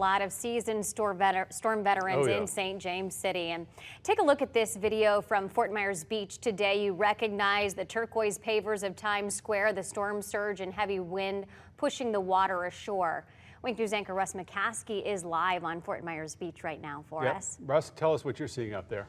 A lot of seasoned storm veterans in St. James City. And take a look at this video from Fort Myers Beach today. You recognize the turquoise pavers of Times Square, the storm surge and heavy wind pushing the water ashore. Wink News anchor Russ McCaskey is live on Fort Myers Beach right now for us. Russ, tell us what you're seeing up there.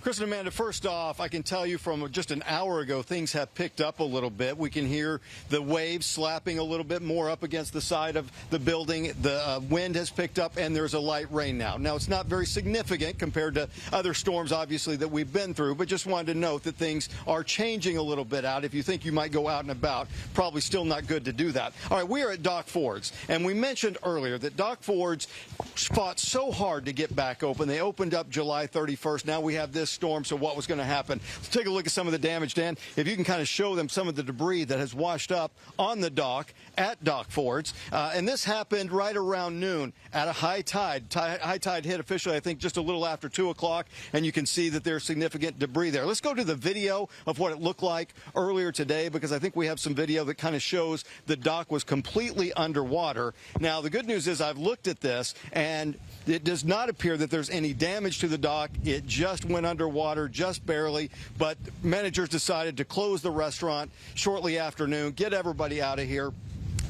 Chris and Amanda, first off, I can tell you from just an hour ago, things have picked up a little bit. We can hear the waves slapping a little bit more up against the side of the building. The wind has picked up, and there's a light rain now. Now, it's not very significant compared to other storms, obviously, that we've been through, but just wanted to note that things are changing a little bit out. If you think you might go out and about, probably still not good to do that. All right, we are at Dock Ford's, and we mentioned earlier that Dock Ford's fought so hard to get back open. They opened up July 31st. Now we have this storm, so what was going to happen? Let's take a look at some of the damage, Dan. If you can kind of show them some of the debris that has washed up on the dock at Dock Ford's. And this happened right around noon at a high tide. High tide hit officially, I think, just a little after 2 o'clock, and you can see that there's significant debris there. Let's go to the video of what it looked like earlier today, because I think we have some video that kind of shows the dock was completely underwater. Now, the good news is I've looked at this, and it does not appear that there's any damage to the dock. It just went underwater, just barely, but managers decided to close the restaurant shortly after noon, get everybody out of here,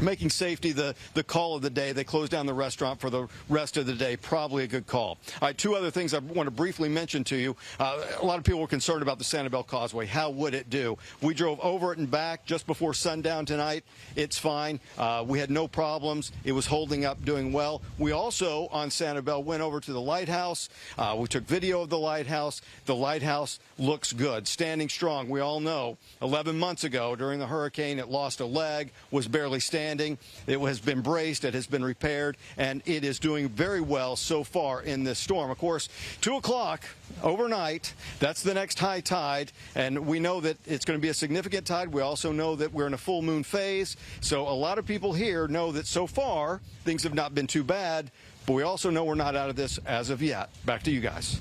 making safety the call of the day. They closed down the restaurant for the rest of the day. Probably a good call. All right, two other things I want to briefly mention to you. A lot of people were concerned about the Sanibel Causeway. How would it do? We drove over it and back just before sundown tonight. It's fine. We had no problems. It was holding up, doing well. We also, on Sanibel, went over to the lighthouse. We took video of the lighthouse. The lighthouse looks good, standing strong. We all know 11 months ago during the hurricane, it lost a leg, was barely standing. It has been braced, it has been repaired, and it is doing very well so far in this storm. Of course, 2 o'clock overnight, that's the next high tide, and we know that it's going to be a significant tide. We also know that we're in a full moon phase, so a lot of people here know that so far things have not been too bad, but we also know we're not out of this as of yet. Back to you guys.